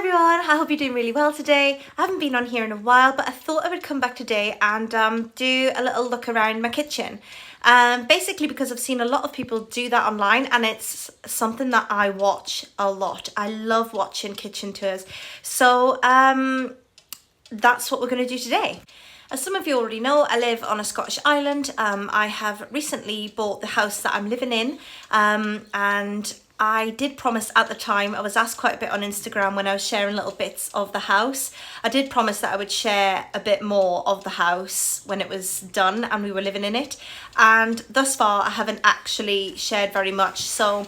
everyone, I hope you're doing really well today. I haven't been on here in a while, but I thought I would come back today and do a little look around my kitchen. Basically because I've seen a lot of people do that online and it's something that I watch a lot. I love watching kitchen tours. So that's what we're going to do today. As some of you already know, I live on a Scottish island. I have recently bought the house that I'm living in and I did promise at the time, I was asked quite a bit on Instagram when I was sharing little bits of the house. I did promise that I would share a bit more of the house when it was done and we were living in it. And thus far, I haven't actually shared very much. So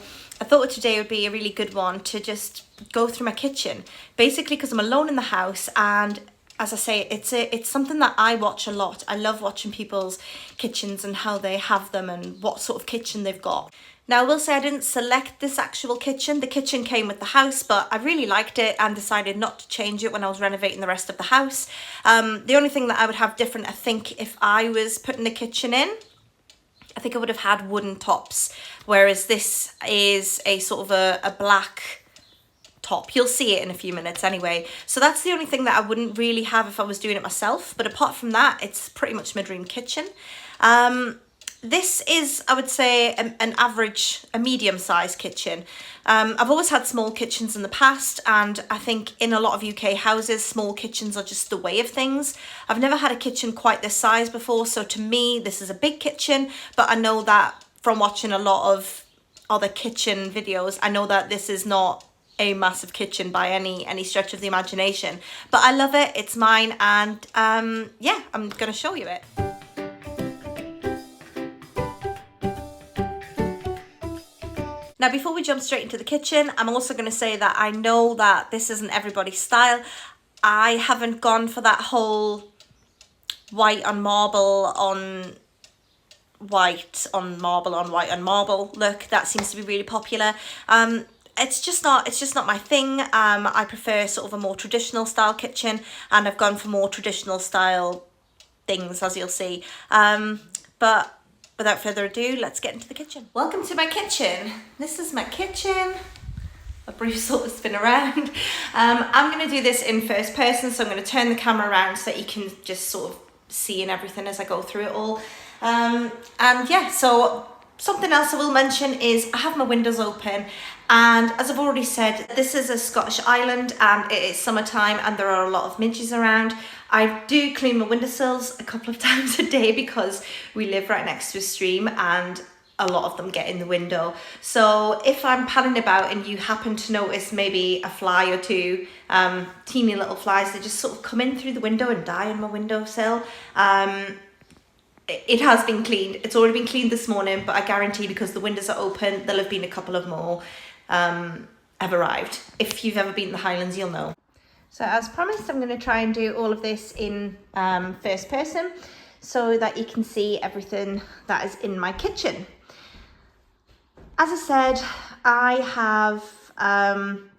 I thought today would be a really good one to just go through my kitchen. Basically because I'm alone in the house and as I say, it's something that I watch a lot. I love watching people's kitchens and how they have them and what sort of kitchen they've got. Now, I will say I didn't select this actual kitchen. The kitchen came with the house, but I really liked it and decided not to change it when I was renovating the rest of the house. The only thing that I would have different, I think, if I was putting the kitchen in, I think I would have had wooden tops, whereas this is a sort of a black top. You'll see it in a few minutes anyway. So that's the only thing that I wouldn't really have if I was doing it myself. But apart from that, it's pretty much my dream kitchen. This is, I would say, an average, a medium-sized kitchen. I've always had small kitchens in the past, and I think in a lot of UK houses, small kitchens are just the way of things. I've never had a kitchen quite this size before, so to me, this is a big kitchen, but I know that from watching a lot of other kitchen videos, I know that this is not a massive kitchen by any stretch of the imagination. But I love it, it's mine, and yeah, I'm gonna show you it. Now, before we jump straight into the kitchen, I'm also going to say that I know that this isn't everybody's style. I haven't gone for that whole white on marble on white on marble on white on marble look. That seems to be really popular. It's just not my thing. I prefer sort of a more traditional style kitchen, and I've gone for more traditional style things, as you'll see. But without further ado, let's get into the kitchen. Welcome to my kitchen. This is my kitchen. A brief sort of spin around. I'm going to do this in first person, so I'm going to turn the camera around so that you can just sort of see and everything as I go through it all. And yeah, so something else I will mention is I have my windows open, and as I've already said, this is a Scottish island and it is summertime and there are a lot of midges around. I do clean my windowsills a couple of times a day because we live right next to a stream and a lot of them get in the window. So if I'm padding about and you happen to notice maybe a fly or two, teeny little flies that just sort of come in through the window and die on my windowsill, it has been cleaned. It's already been cleaned this morning, but I guarantee because the windows are open, there'll have been a couple of more have arrived. If you've ever been to the Highlands, you'll know. So as promised, I'm going to try and do all of this in first person so that you can see everything that is in my kitchen. As I said, I have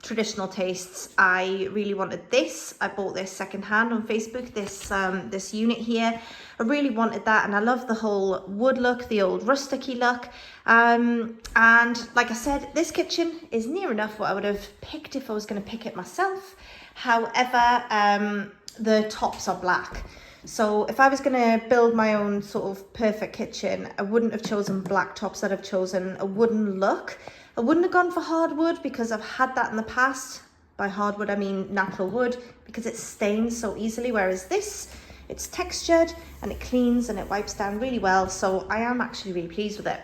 traditional tastes. I really wanted this. I bought this secondhand on Facebook, this unit here. I really wanted that, and I love the whole wood look, the old rusticy look. And like I said, this kitchen is near enough what I would have picked if I was going to pick it myself. However, the tops are black. So if I was going to build my own sort of perfect kitchen, I wouldn't have chosen black tops. I'd have chosen a wooden look. I wouldn't have gone for hardwood because I've had that in the past. By hardwood, I mean natural wood, because it stains so easily, whereas this, it's textured and it cleans and it wipes down really well. So I am actually really pleased with it.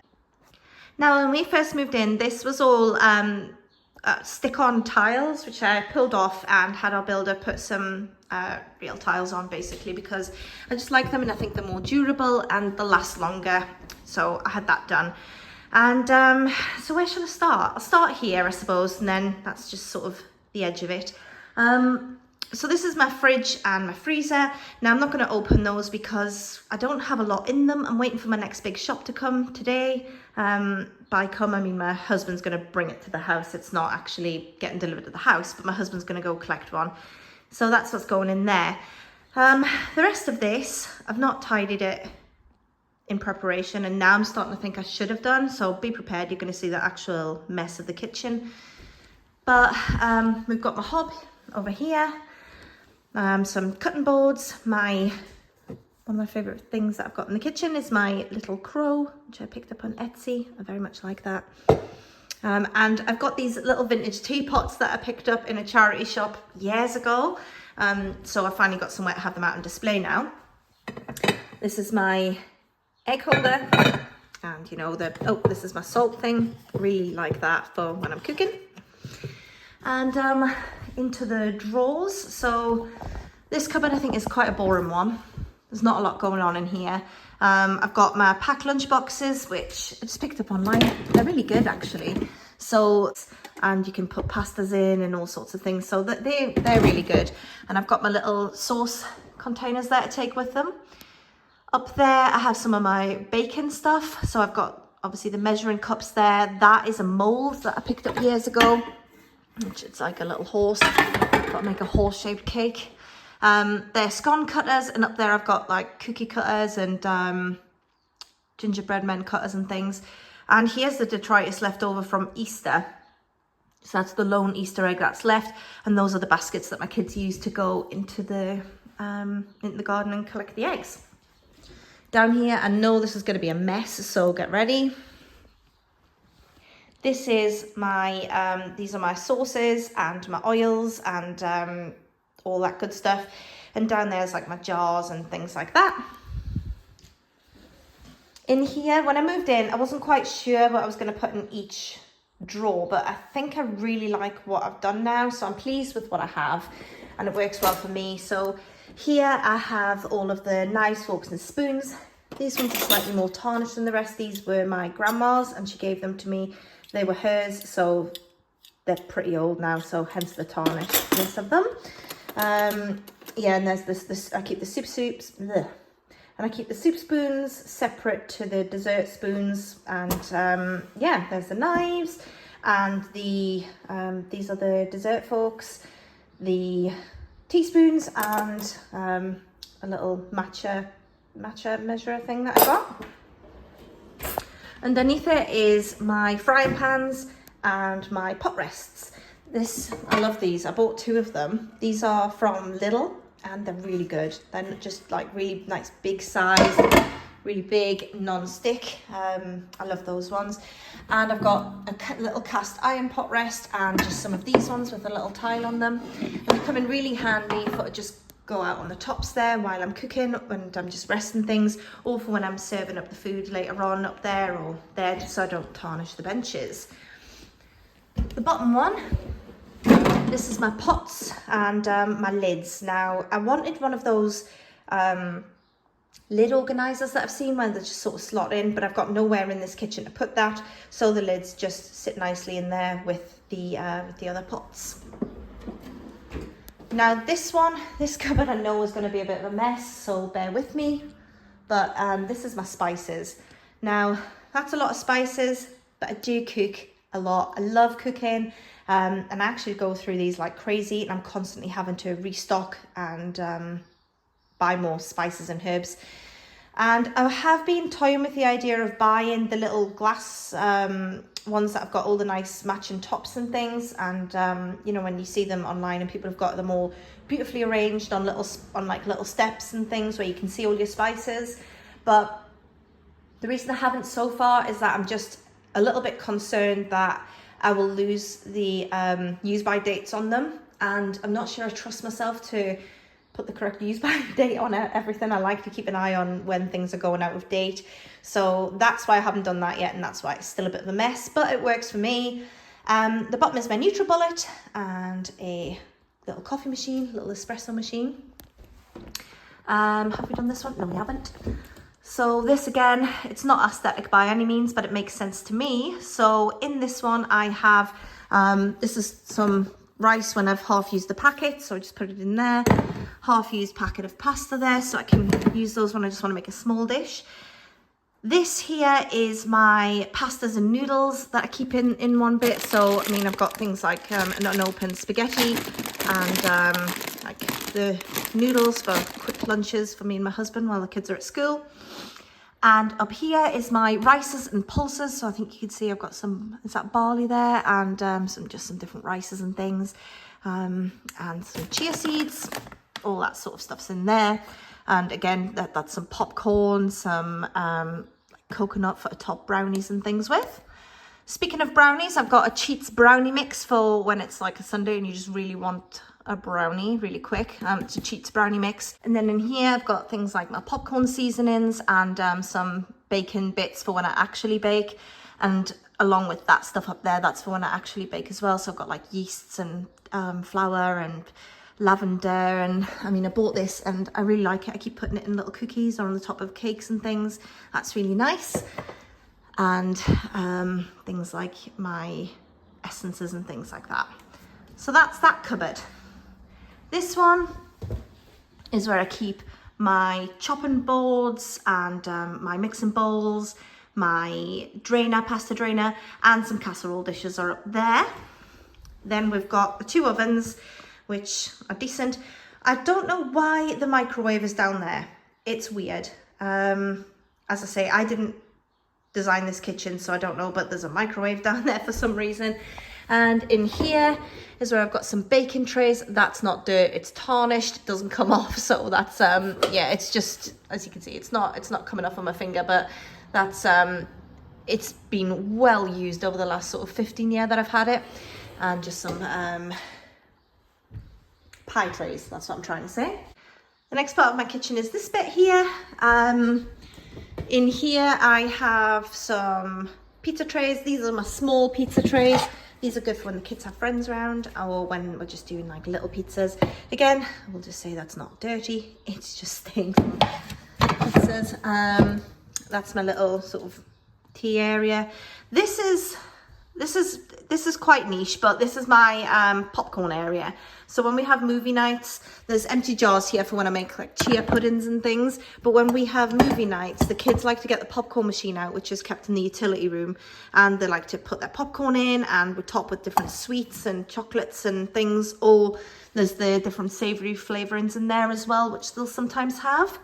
Now, when we first moved in, this was all stick-on tiles, which I pulled off and had our builder put some real tiles on, basically, because I just like them and I think they're more durable and they'll last longer. So I had that done. And so where should I start? I'll start here, I suppose, and then that's just sort of the edge of it. So this is my fridge and my freezer. Now I'm not going to open those because I don't have a lot in them. I'm waiting for my next big shop to come today. By come, I mean my husband's going to bring it to the house. It's not actually getting delivered to the house, but my husband's going to go collect one. So that's what's going in there. The rest of this, I've not tidied it in preparation, and now I'm starting to think I should have done. So be prepared, you're going to see the actual mess of the kitchen. But we've got my hob over here. Some cutting boards. One of my favourite things that I've got in the kitchen is my little crow, which I picked up on Etsy. I very much like that. And I've got these little vintage teapots that I picked up in a charity shop years ago. So I finally got somewhere to have them out on display now. This is my egg holder. And you know, this is my salt thing. Really like that for when I'm cooking. And into the drawers. So this cupboard I think is quite a boring one. There's not a lot going on in here. I've got my packed lunch boxes, which I just picked up online. They're really good actually. So, and you can put pastas in and all sorts of things. So that they're really good. And I've got my little sauce containers there to take with them. Up there, I have some of my baking stuff. So I've got obviously the measuring cups there. That is a mold that I picked up years ago, which it's like a little horse. I've got to make a horse-shaped cake. They're scone cutters, and up there I've got like cookie cutters and gingerbread men cutters and things. And here's the detritus left over from Easter. So that's the lone Easter egg that's left, and those are the baskets that my kids use to go into the garden and collect the eggs. Down here, I know this is going to be a mess, so get ready. This is my, these are my sauces and my oils and all that good stuff. And down there's like my jars and things like that. In here, when I moved in, I wasn't quite sure what I was going to put in each drawer, but I think I really like what I've done now. So I'm pleased with what I have and it works well for me. So here I have all of the knives, forks and spoons. These ones are slightly more tarnished than the rest. These were my grandma's and she gave them to me. They were hers, so they're pretty old now, so hence the tarnishness of them. Yeah, and there's this I keep the soups, bleh. And I keep the soup spoons separate to the dessert spoons. And yeah, there's the knives and the these are the dessert forks, the teaspoons, and a little matcha measurer thing that I got. Underneath it is my frying pans and my pot rests. I love these. I bought 2 of them. These are from Lidl and they're really good. They're just like really nice big size, really big, non-stick. I love those ones. And I've got a little cast iron pot rest and just some of these ones with a little tile on them. And they come in really handy for just go out on the tops there while I'm cooking and I'm just resting things, or for when I'm serving up the food later on up there or there, just so I don't tarnish the benches. The bottom one, this is my pots and my lids. Now I wanted one of those lid organisers that I've seen where they just sort of slot in, but I've got nowhere in this kitchen to put that, so the lids just sit nicely in there with the other pots. Now this cupboard I know is going to be a bit of a mess, so bear with me. But this is my spices. Now that's a lot of spices, but I do cook a lot. I love cooking and I actually go through these like crazy, and I'm constantly having to restock and buy more spices and herbs. And I have been toying with the idea of buying the little glass ones that have got all the nice matching tops and things. And you know, when you see them online and people have got them all beautifully arranged on like little steps and things where you can see all your spices. But the reason I haven't so far is that I'm just a little bit concerned that I will lose the use by dates on them, and I'm not sure I trust myself to put the correct use by date on everything. I like to keep an eye on when things are going out of date, so that's why I haven't done that yet, and that's why it's still a bit of a mess, but it works for me. The bottom is my NutriBullet and a little coffee machine, little espresso machine. Have we done this one? No, we haven't. So this again, it's not aesthetic by any means, but it makes sense to me. So in this one I have this is some rice when I've half used the packet, so I just put it in there. Half used packet of pasta there, so I can use those when I just want to make a small dish. This here is my pastas and noodles that I keep in one bit. So I mean, I've got things like an unopened spaghetti and like the noodles for quick lunches for me and my husband while the kids are at school. And up here is my rices and pulses. So I think you can see I've got some, is that barley there? And some different rices and things. and some chia seeds, all that sort of stuff's in there. And again, that's some popcorn, some coconut for top brownies and things with. Speaking of brownies, I've got a Cheats brownie mix for when it's like a Sunday and you just really want a brownie really quick. It's a Cheats brownie mix. And then in here, I've got things like my popcorn seasonings and some bacon bits for when I actually bake. And along with that stuff up there, that's for when I actually bake as well. So I've got like yeasts and flour and lavender, and I mean, I bought this and I really like it. I keep putting it in little cookies or on the top of cakes and things. That's really nice. And things like my essences and things like that. So that's that cupboard. This one is where I keep my chopping boards and my mixing bowls, my drainer, pasta drainer, and some casserole dishes are up there. Then we've got the 2 ovens, which are decent. I don't know why the microwave is down there. It's weird. As I say, I didn't design this kitchen, so I don't know, but there's a microwave down there for some reason. And in here is where I've got some baking trays. That's not dirt, it's tarnished, it doesn't come off. So that's yeah, it's just, as you can see, it's not coming off on my finger, but that's it's been well used over the last sort of 15 years that I've had it. And just some pie trays, that's what I'm trying to say. The next part of my kitchen is this bit here. In here I have some pizza trays. These are my small pizza trays. These are good for when the kids have friends around or when we're just doing like little pizzas. Again, I will just say that's not dirty, it's just stained from pizzas. That's my little sort of tea area. This is quite niche, but this is my popcorn area. So when we have movie nights, there's empty jars here for when I make like chia puddings and things. But when we have movie nights, the kids like to get the popcorn machine out, which is kept in the utility room. And they like to put their popcorn in, and we top with different sweets and chocolates and things. Or there's the different savory flavorings in there as well, which they'll sometimes have.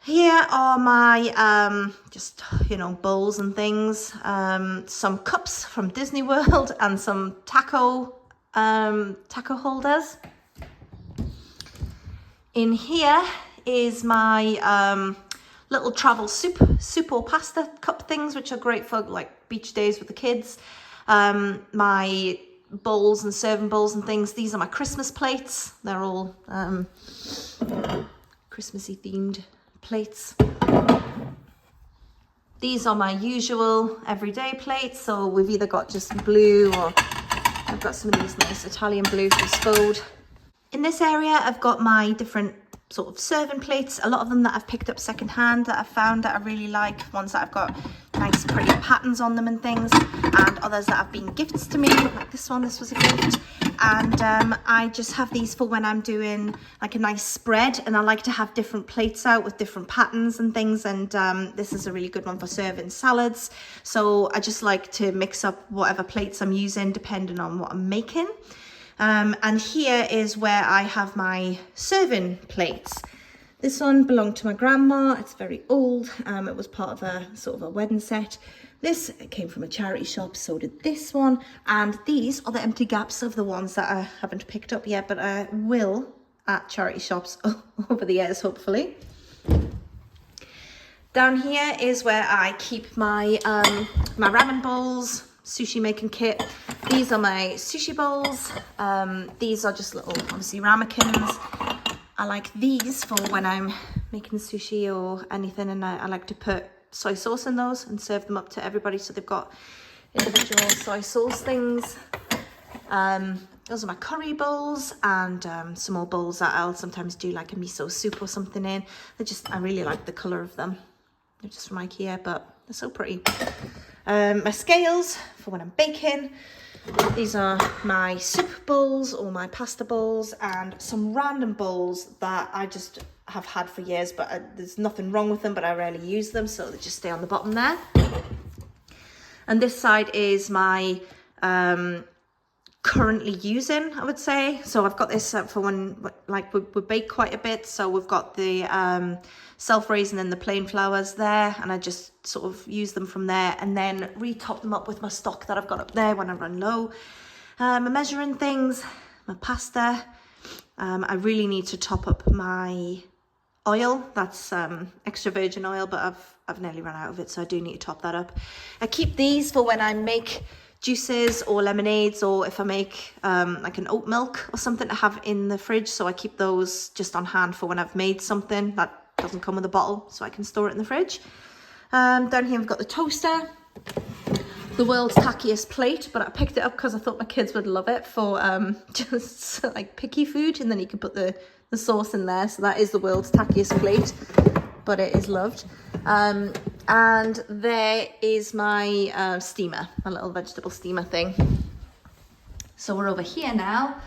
Here are my just, you know, bowls and things, some cups from Disney World and some taco holders. In here is my little travel soup or pasta cup things, which are great for like beach days with the kids. My bowls and serving bowls and things. These are my Christmas plates. They're all Christmassy themed plates. These are my usual everyday plates, so we've either got just blue, or I've got some of these nice Italian blue from Spode. In this area I've got my different sort of serving plates, a lot of them that I've picked up secondhand that I've found that I really like, ones that I've got nice pretty patterns on them and things, and others that have been gifts to me, like this one. This was a gift. And I just have these for when I'm doing like a nice spread, and I like to have different plates out with different patterns and things, and this is a really good one for serving salads. So I just like to mix up whatever plates I'm using depending on what I'm making. And here is where I have my serving plates. This one belonged to my grandma. It's very old. It was part of a sort of a wedding set. This came from a charity shop, so did this one. And these are the empty gaps of the ones that I haven't picked up yet, but I will at charity shops over the years, hopefully. Down here is where I keep my my ramen bowls, sushi making kit. These are my sushi bowls. These are just little, obviously, ramekins. I like these for when I'm making sushi or anything, and I like to put soy sauce in those and serve them up to everybody, so they've got individual soy sauce things. Those are my curry bowls, and some more bowls that I'll sometimes do like a miso soup or something in. I really like the colour of them. They're just from IKEA, but they're so pretty. My scales for when I'm baking. These are my soup bowls or my pasta bowls, and some random bowls that I just have had for years, but there's nothing wrong with them, but I rarely use them, so they just stay on the bottom there. And this side is my currently using, I would say. So I've got this for when like we bake quite a bit, so we've got the self-raising and the plain flours there, and I just sort of use them from there and then retop them up with my stock that I've got up there when I run low. My measuring things, my pasta. I really need to top up my oil. That's extra virgin oil, but I've nearly run out of it, so I do need to top that up. I keep these for when I make juices or lemonades, or if I make like an oat milk or something to have in the fridge. So I keep those just on hand for when I've made something that doesn't come with a bottle, so I can store it in the fridge. Down here we've got the toaster, the world's tackiest plate, but I picked it up because I thought my kids would love it for just like picky food, and then you can put the sauce in there. So that is the world's tackiest plate, but it is loved. And there is my steamer, a little vegetable steamer thing. So we're over here now,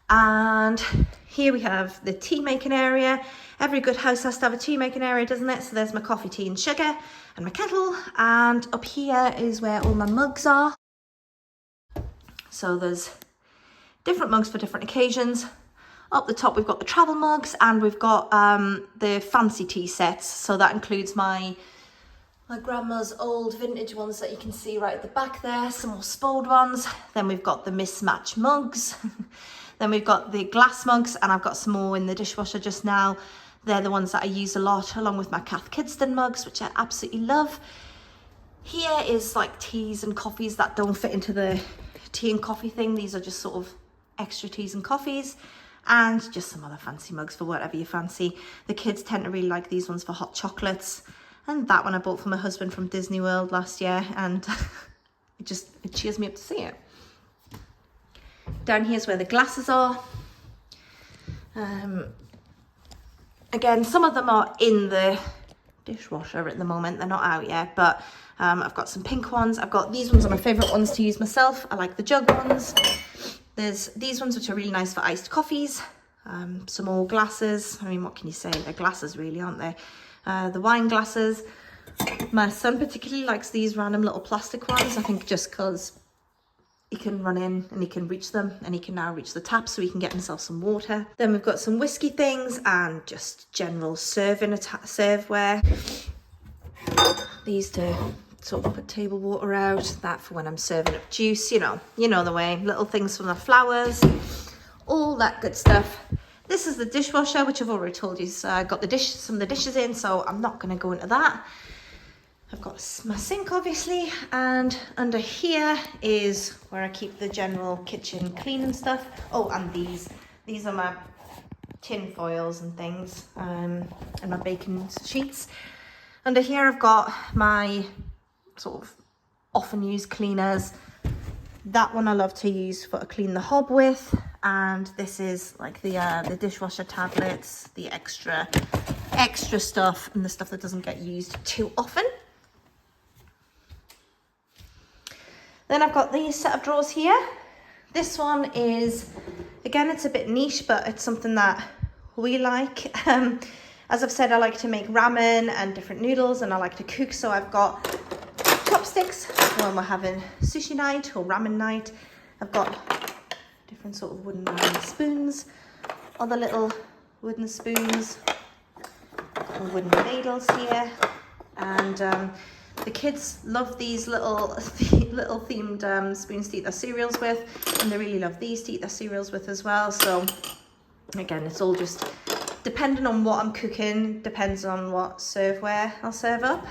and here we have the tea making area. Every good house has to have a tea making area, doesn't it? So there's my coffee, tea and sugar and my kettle, and up here is where all my mugs are. So there's different mugs for different occasions. Up the top we've got the travel mugs, and we've got the fancy tea sets. So that includes my grandma's old vintage ones that you can see right at the back there, some more spoiled ones. Then we've got the mismatched mugs. Then we've got the glass mugs, and I've got some more in the dishwasher just now. They're the ones that I use a lot, along with my Cath Kidston mugs, which I absolutely love. Here is like teas and coffees that don't fit into the tea and coffee thing. These are just sort of extra teas and coffees, and just some other fancy mugs for whatever you fancy. The kids tend to really like these ones for hot chocolates. And that one I bought for my husband from Disney World last year, and it cheers me up to see it. Down here's where the glasses are. Again, some of them are in the dishwasher at the moment. They're not out yet, but I've got some pink ones. I've got these ones are my favourite ones to use myself. I like the jug ones. There's these ones which are really nice for iced coffees. Some more glasses. I mean, what can you say? They're glasses really, aren't they? The wine glasses. My son particularly likes these random little plastic ones, I think just because he can run in and he can reach them, and he can now reach the tap so he can get himself some water. Then we've got some whiskey things and just general serveware. These to sort of put table water out, that for when I'm serving up juice, you know the way. Little things from the flowers, all that good stuff. This is the dishwasher, which I've already told you. So I got some of the dishes in, so I'm not going to go into that. I've got my sink, obviously, and under here is where I keep the general kitchen cleaning stuff. Oh, and these are my tin foils and things, and my baking sheets. Under here I've got my sort of often used cleaners. That one I love to use to clean the hob with, and this is like the dishwasher tablets, the extra stuff, and the stuff that doesn't get used too often. Then I've got these set of drawers here. This one is, again, it's a bit niche, but it's something that we like. As I've said, I like to make ramen and different noodles, and I like to cook, so I've got chopsticks when we're having sushi night or ramen night. I've got different sort of wooden ramen spoons, other little wooden spoons, wooden ladles here, and the kids love these little themed spoons to eat their cereals with, and they really love these to eat their cereals with as well. So again, it's all just depending on what I'm cooking, depends on what serveware I'll serve up.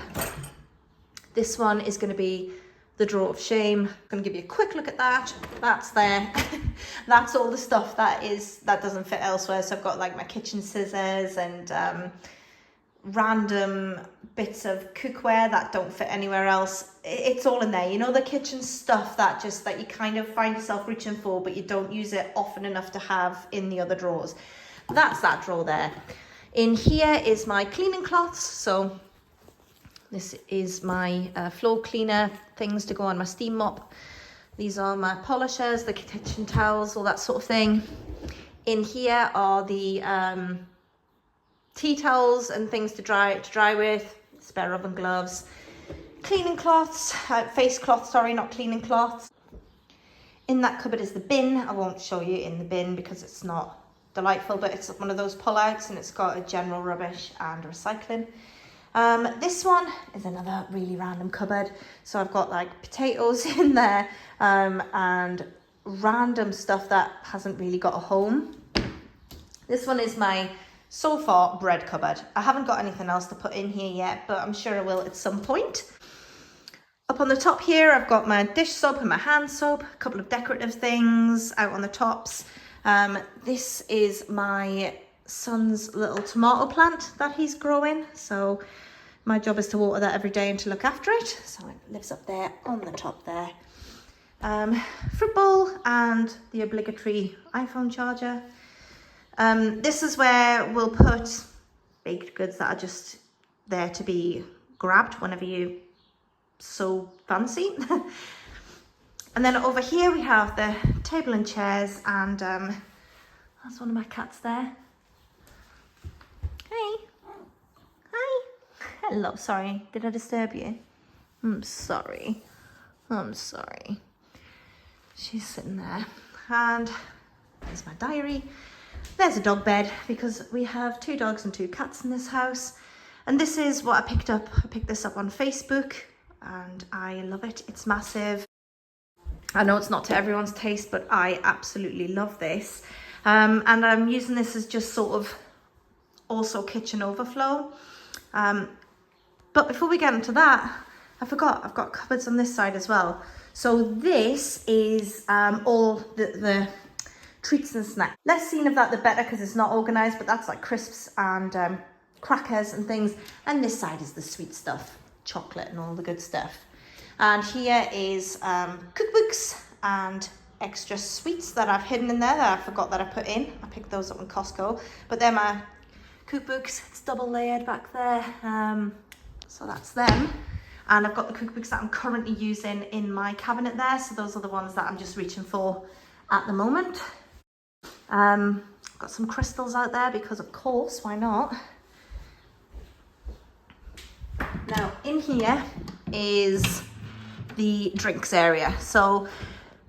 This one is going to be the drawer of shame. I'm going to give you a quick look at that. That's there. That's all the stuff that doesn't fit elsewhere. So I've got like my kitchen scissors and random bits of cookware that don't fit anywhere else. It's all in there, the kitchen stuff that you kind of find yourself reaching for, but you don't use it often enough to have in the other drawers. That's that drawer there. In here is my cleaning cloths. So this is my floor cleaner things to go on my steam mop. These are my polishers, the kitchen towels, all that sort of thing. In here are the tea towels and things to dry with, spare oven gloves, cleaning cloths, face cloths, sorry, not cleaning cloths. In that cupboard is the bin. I won't show you in the bin because it's not delightful, but it's one of those pull-outs, and it's got a general rubbish and recycling. This one is another really random cupboard. So I've got like potatoes in there, and random stuff that hasn't really got a home. This one is my, so far, bread cupboard. I haven't got anything else to put in here yet, but I'm sure I will at some point. Up on the top here, I've got my dish soap and my hand soap, a couple of decorative things out on the tops. This is my son's little tomato plant that he's growing. So my job is to water that every day and to look after it. So it lives up there on the top there. Fruit bowl and the obligatory iPhone charger. This is where we'll put baked goods that are just there to be grabbed whenever you so fancy. And then over here we have the table and chairs, and that's one of my cats there. Hey. Hi. Hello, sorry, did I disturb you? I'm sorry. She's sitting there. And there's my diary. There's a dog bed, because we have 2 dogs and 2 cats in this house. And this is what I picked up. I picked this up on Facebook and I love it. It's massive. I know it's not to everyone's taste, but I absolutely love this. And I'm using this as just sort of also kitchen overflow. But before we get into that, I forgot, I've got cupboards on this side as well. So this is all the treats and snacks. Less seen of that the better, because it's not organised, but that's like crisps and crackers and things. And this side is the sweet stuff, chocolate and all the good stuff. And here is cookbooks and extra sweets that I've hidden in there that I forgot that I put in. I picked those up in Costco, but they're my cookbooks. It's double layered back there. So that's them. And I've got the cookbooks that I'm currently using in my cabinet there. So those are the ones that I'm just reaching for at the moment. Got some crystals out there because of course, why not? Now in here is the drinks area. So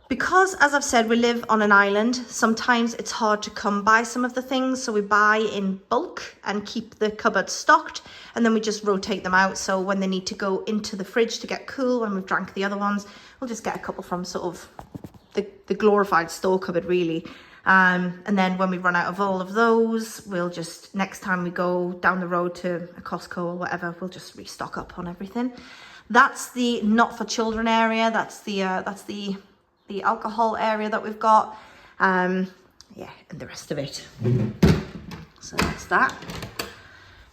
because, as I've said, we live on an island, sometimes it's hard to come by some of the things. So we buy in bulk and keep the cupboard stocked, and then we just rotate them out. So when they need to go into the fridge to get cool, when we've drank the other ones, we'll just get a couple from sort of the glorified store cupboard really. And then when we run out of all of those, we'll just, next time we go down the road to a Costco or whatever, we'll just restock up on everything. That's the not for children area. That's the alcohol area that we've got. Yeah, and the rest of it. So that's that.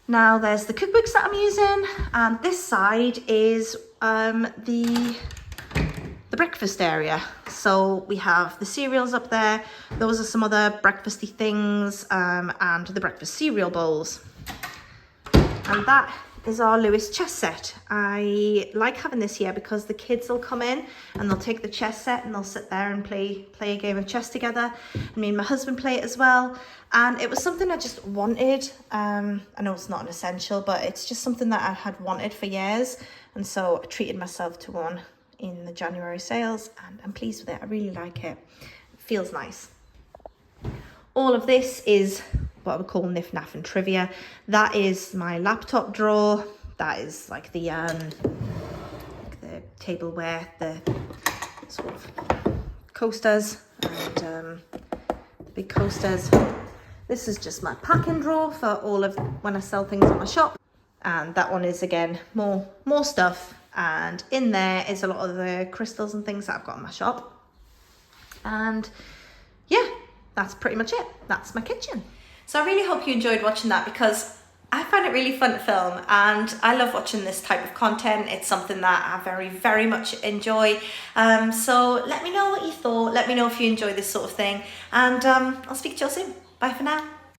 Now there's the cookbooks that I'm using, and this side is the breakfast area. So we have the cereals up there. Those are some other breakfasty things, and the breakfast cereal bowls. And that is our Lewis chess set. I like having this here because the kids will come in and they'll take the chess set and they'll sit there and play a game of chess together. And me and my husband play it as well. And it was something I just wanted. I know it's not an essential, but it's just something that I had wanted for years. And so I treated myself to one in the January sales, and I'm pleased with it. I really like it. It feels nice. All of this is what I would call Nif Naf and Trivia. That is my laptop drawer. That is like the tableware, the sort of coasters and big coasters. This is just my packing drawer for all of when I sell things on my shop. And that one is again more stuff. And in there is a lot of the crystals and things that I've got in my shop. And yeah, that's pretty much it. That's my kitchen. So I really hope you enjoyed watching that, because I find it really fun to film and I love watching this type of content. It's something that I very, very much enjoy. So let me know what you thought. Let me know if you enjoy this sort of thing, and I'll speak to you all soon. Bye for now.